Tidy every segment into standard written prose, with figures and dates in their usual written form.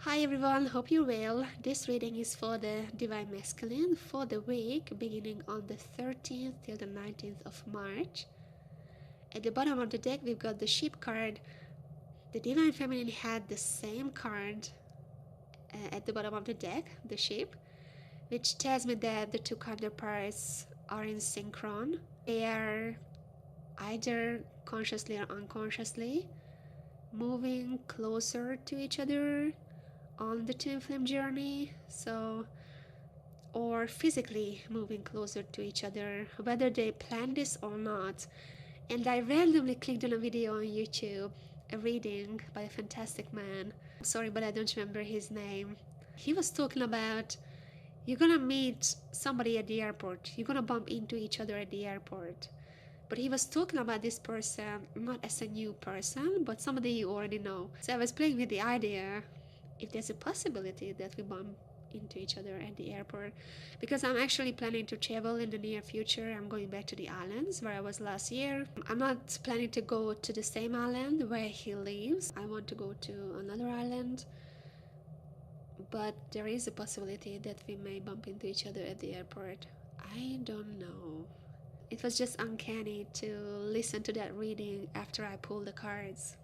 Hi everyone, hope you're well. This reading is for the Divine Masculine for the week beginning on the 13th till the 19th of March. At the bottom of the deck, we've got the Ship card. The Divine Feminine had the same card at the bottom of the deck, the Ship, which tells me that the two counterparts are in synchron. They are either consciously or unconsciously moving closer to each other on the twin flame journey, or physically moving closer to each other, whether they planned this or not. And I randomly clicked on a video on YouTube, a reading by a fantastic man. I'm sorry, but I don't remember his name. He was talking about you're gonna meet somebody at the airport, you're gonna bump into each other at the airport. But he was talking about this person not as a new person, but somebody you already know. So I was playing with the idea if there's a possibility that we bump into each other at the airport, because I'm actually planning to travel in the near future. I'm going back to the islands where I was last year. I'm not planning to go to the same island where he lives. I want to go to another island, but there is a possibility that we may bump into each other at the airport. I don't know. It was just uncanny to listen to that reading after I pulled the cards.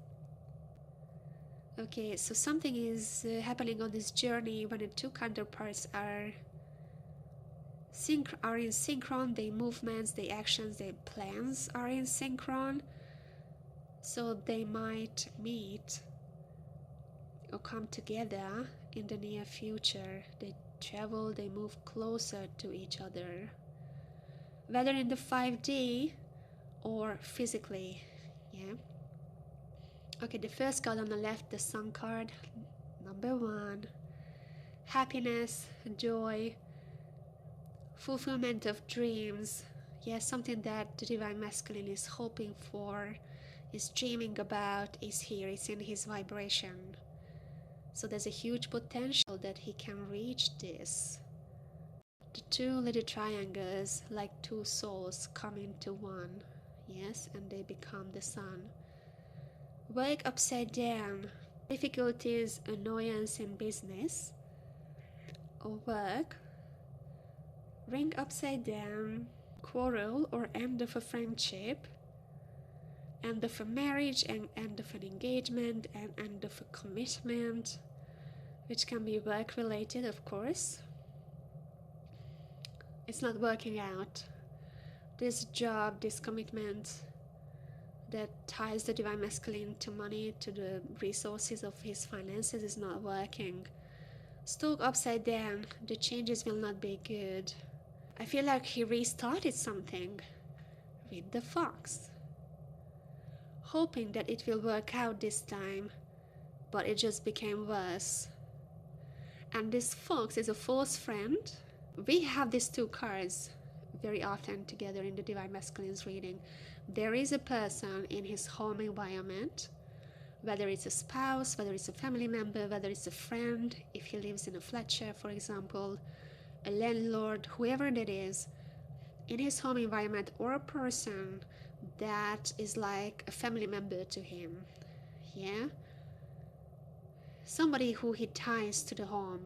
Okay, so something is happening on this journey when the two counterparts are in synchron. Their movements, their actions, their plans are in synchron. So they might meet or come together in the near future. They travel, they move closer to each other, whether in the 5D or physically. Yeah. Okay, the first card on the left, the Sun card, number 1. Happiness, joy, fulfillment of dreams. Yes, something that the Divine Masculine is hoping for, is dreaming about, is here, it's in his vibration. So there's a huge potential that he can reach this. The two little triangles, like two souls, come into one. Yes, and they become the sun. Work upside down. Difficulties, annoyance in business or work. Ring upside down. Quarrel or end of a friendship. End of a marriage and end of an engagement and end of a commitment, which can be work related, of course. It's not working out. This job, this commitment that ties the Divine Masculine to money, to the resources of his finances, is not working. Stork upside down, the changes will not be good. I feel like he restarted something with the fox, hoping that it will work out this time, but it just became worse. And this fox is a false friend. We have these two cards very often together in the Divine Masculine's reading. There is a person in his home environment, whether it's a spouse, whether it's a family member, whether it's a friend, if he lives in a flat share, for example, a landlord, whoever that is, in his home environment, or a person that is like a family member to him. Yeah? Somebody who he ties to the home.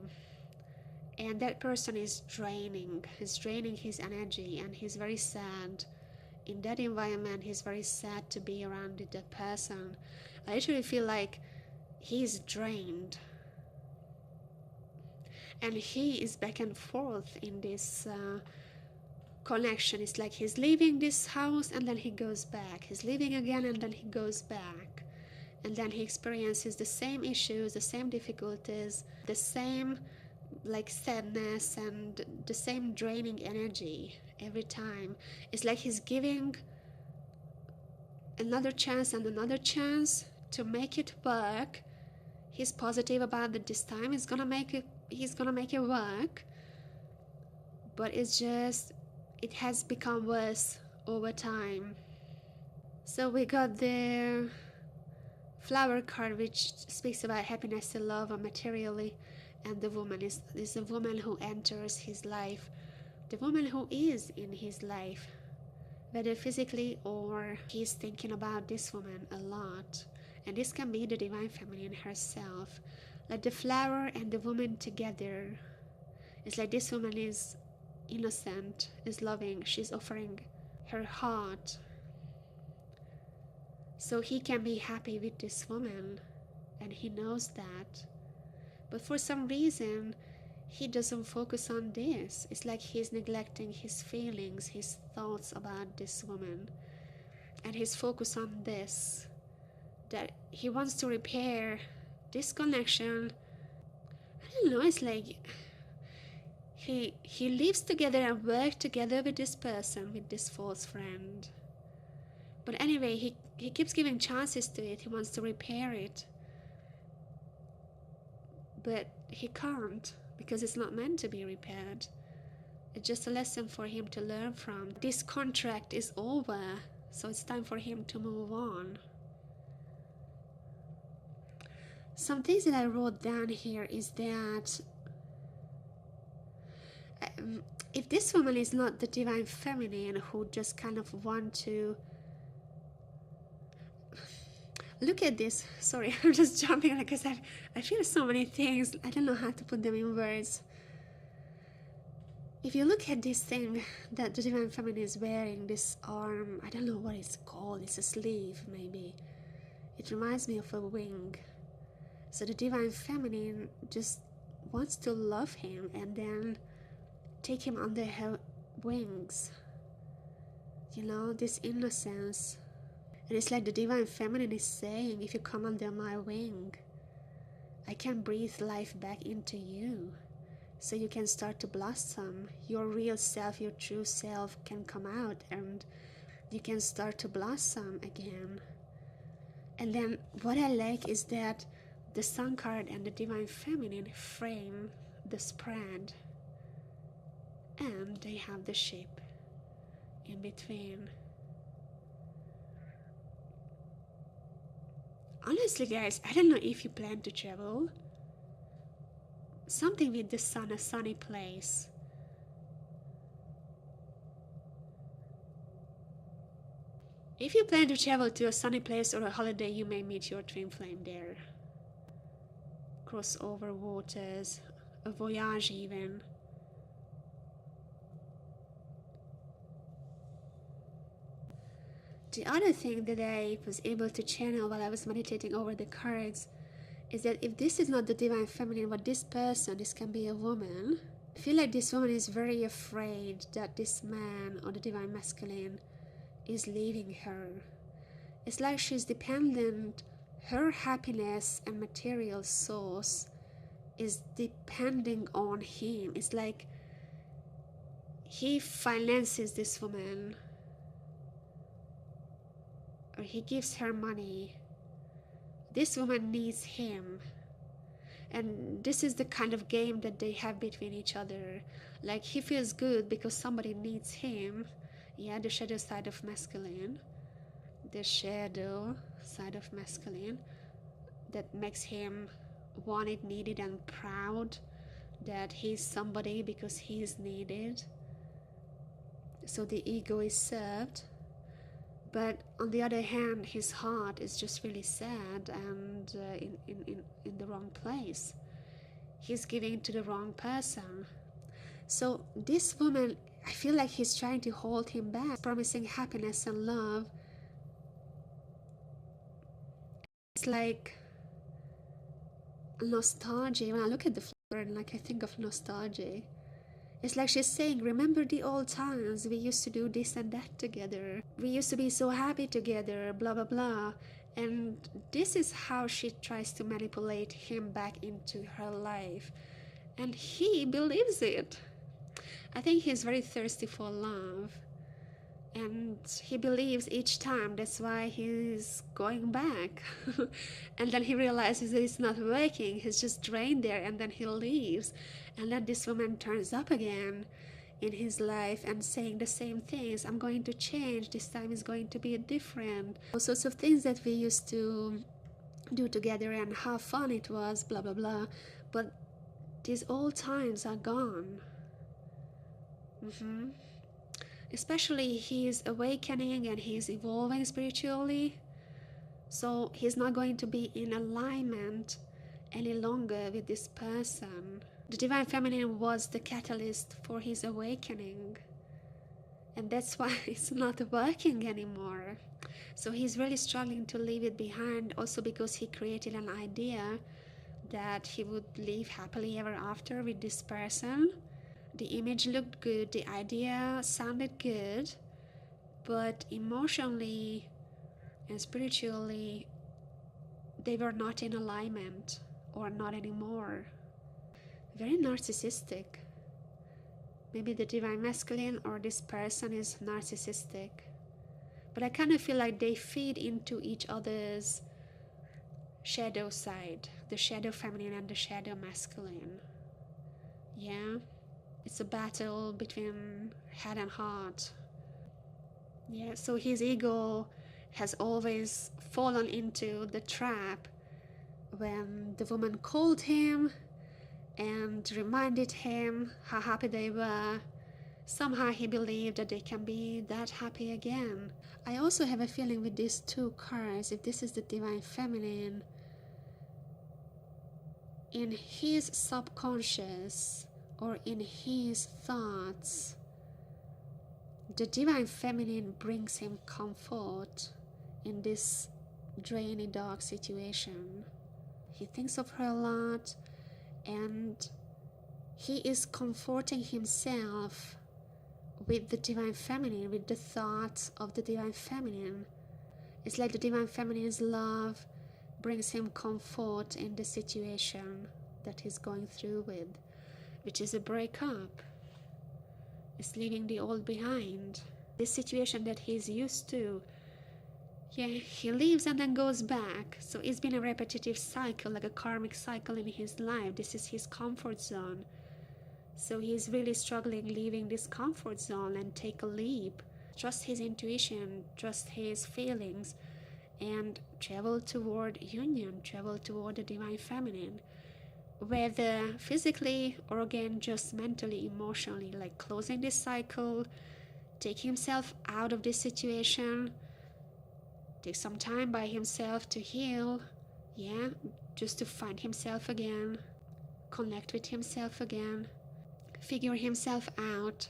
And that person is draining his energy, and he's very sad. In that environment, he's very sad to be around that person. I actually feel like he's drained. And he is back and forth in this connection. It's like he's leaving this house and then he goes back. He's leaving again and then he goes back. And then he experiences the same issues, the same difficulties, the same like sadness and the same draining energy every time. It's like he's giving another chance and another chance to make it work. He's positive about that this time he's gonna make it work, but it has become worse over time. So we got the Flower card, which speaks about happiness and love and materially, and the woman is the woman who enters his life, the woman who is in his life, whether physically or he's thinking about this woman a lot. And this can be the Divine Feminine herself. Like the flower and the woman together. It's like this woman is innocent, is loving, she's offering her heart. So he can be happy with this woman, and he knows that. But for some reason, he doesn't focus on this. It's like he's neglecting his feelings, his thoughts about this woman. And he's focused on this. That he wants to repair this connection. I don't know, it's like he lives together and works together with this person, with this false friend. But anyway, he keeps giving chances to it. He wants to repair it. But he can't, because it's not meant to be repaired. It's just a lesson for him to learn from. This contract is over, so it's time for him to move on. Some things that I wrote down here is that if this woman is not the divine feminine who just kind of want to look at this. Sorry, I'm just jumping because I feel so many things. I don't know how to put them in words. If you look at this thing that the divine feminine is wearing, this arm, I don't know what it's called. It's a sleeve, maybe. It reminds me of a wing. So the divine feminine just wants to love him and then take him under her wings. You know, this innocence. And it's like the divine feminine is saying, if you come under my wing, I can breathe life back into you. So you can start to blossom. Your real self, your true self can come out and you can start to blossom again. And then what I like is that the Sun card and the divine feminine frame the spread. And they have the ship in between. Honestly, guys, I don't know if you plan to travel. Something with the sun, a sunny place. If you plan to travel to a sunny place or a holiday, you may meet your twin flame there. Cross over waters, a voyage even. The other thing that I was able to channel while I was meditating over the cards is that if this is not the divine feminine, but this person, this can be a woman. I feel like this woman is very afraid that this man or the divine masculine is leaving her. It's like she's dependent, her happiness and material source is depending on him. It's like he finances this woman, or he gives her money. This woman needs him. And this is the kind of game that they have between each other. Like he feels good because somebody needs him. Yeah, the shadow side of masculine. The shadow side of masculine. That makes him wanted, needed, and proud that he's somebody because he's needed. So the ego is served. But on the other hand, his heart is just really sad and in the wrong place. He's giving to the wrong person. So this woman, I feel like he's trying to hold him back, promising happiness and love. It's like nostalgia. When I look at the flower and like I think of nostalgia. It's like she's saying, remember the old times, we used to do this and that together. We used to be so happy together, blah, blah, blah. And this is how she tries to manipulate him back into her life. And he believes it. I think he's very thirsty for love. And he believes each time, that's why he's going back. And then he realizes that it's not working, he's just drained there, and then he leaves. And then this woman turns up again in his life and saying the same things. I'm going to change, this time is going to be different. All sorts of things that we used to do together and how fun it was, blah, blah, blah. But these old times are gone. Especially he's awakening and he's evolving spiritually. So he's not going to be in alignment any longer with this person. The divine feminine was the catalyst for his awakening, and that's why it's not working anymore. So he's really struggling to leave it behind, also because he created an idea that he would live happily ever after with this person. The image looked good, the idea sounded good, but emotionally and spiritually they were not in alignment, or not anymore. Very narcissistic. Maybe the divine masculine or this person is narcissistic, but I kind of feel like they feed into each other's shadow side, the shadow feminine and the shadow masculine. Yeah, it's a battle between head and heart. Yeah, so his ego has always fallen into the trap when the woman called him and reminded him how happy they were. Somehow he believed that they can be that happy again. I also have a feeling with these two cards, if this is the divine feminine, in his subconscious or in his thoughts, the divine feminine brings him comfort in this drainy, dark situation. He thinks of her a lot, and he is comforting himself with the divine feminine, with the thoughts of the divine feminine. It's like the divine feminine's love brings him comfort in the situation that he's going through with, which is a breakup. It's leaving the old behind. This situation that he's used to, yeah, he leaves and then goes back. So it's been a repetitive cycle, like a karmic cycle in his life. This is his comfort zone. So he's really struggling leaving this comfort zone and take a leap. Trust his intuition, trust his feelings, and travel toward union, travel toward the divine feminine. Whether physically or again just mentally, emotionally, like closing this cycle, taking himself out of this situation, take some time by himself to heal, yeah, just to find himself again, connect with himself again, figure himself out,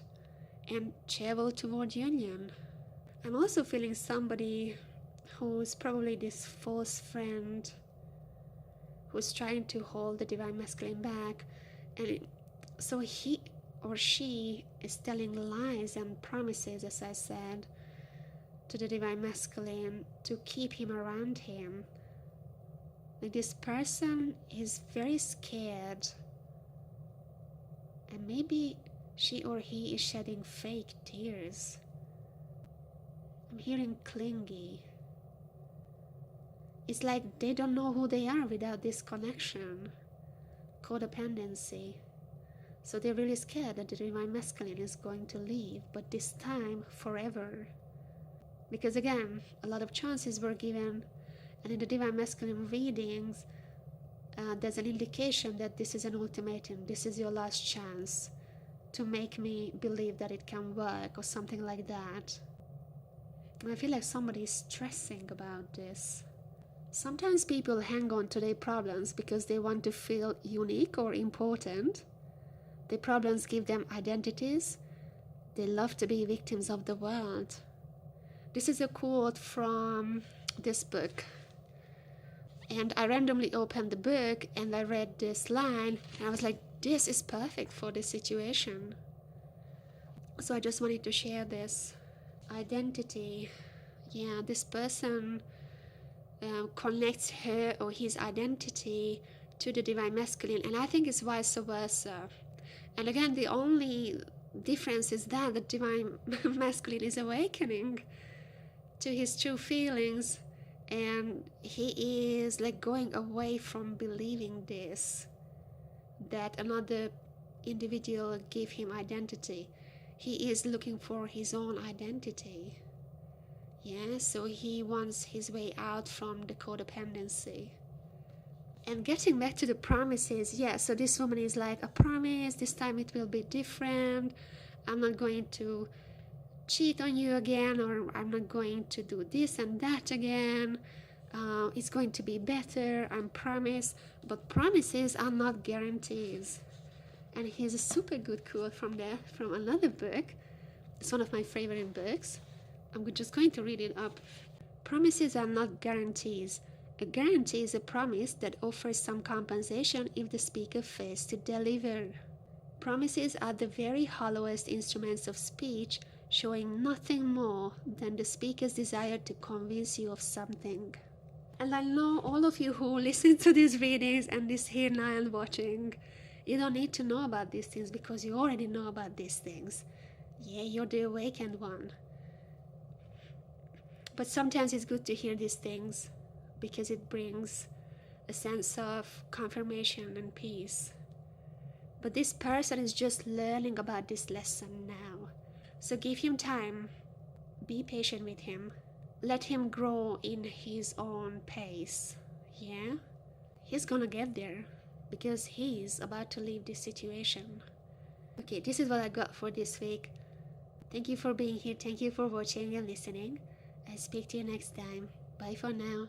and travel toward union. I'm also feeling somebody who's probably this false friend who's trying to hold the divine masculine back, and so he or she is telling lies and promises, as I said, to the divine masculine to keep him around him. Like, this person is very scared, and maybe she or he is shedding fake tears. I'm hearing clingy. It's like they don't know who they are without this connection. Codependency. So they're really scared that the divine masculine is going to leave, but this time forever. Because again, a lot of chances were given, and in the divine masculine readings, there's an indication that this is an ultimatum. This is your last chance to make me believe that it can work, or something like that. And I feel like somebody is stressing about this. Sometimes people hang on to their problems because they want to feel unique or important. Their problems give them identities. They love to be victims of the world. This is a quote from this book. And I randomly opened the book and I read this line, and I was like, this is perfect for this situation. So I just wanted to share this. Identity. Yeah, this person connects her or his identity to the divine masculine, and I think it's vice versa. And again, the only difference is that the divine masculine is awakening to his true feelings, and he is like going away from believing this, that another individual gave him identity. He is looking for his own identity. Yeah, so he wants his way out from the codependency. And getting back to the promises, yeah, so this woman is like, a promise, this time it will be different. I'm not going to cheat on you again, or I'm not going to do this and that again. It's going to be better, I promise. But promises are not guarantees. And here's a super good quote from another book. It's one of my favorite books. I'm just going to read it up. Promises are not guarantees. A guarantee is a promise that offers some compensation if the speaker fails to deliver. Promises are the very hollowest instruments of speech, showing nothing more than the speaker's desire to convince you of something. And I know all of you who listen to these readings and this here now and watching, you don't need to know about these things because you already know about these things. Yeah, you're the awakened one. But sometimes it's good to hear these things because it brings a sense of confirmation and peace. But this person is just learning about this lesson now. So give him time. Be patient with him. Let him grow in his own pace. Yeah? He's gonna get there because he's about to leave this situation. Okay, this is what I got for this week. Thank you for being here. Thank you for watching and listening. I'll speak to you next time. Bye for now.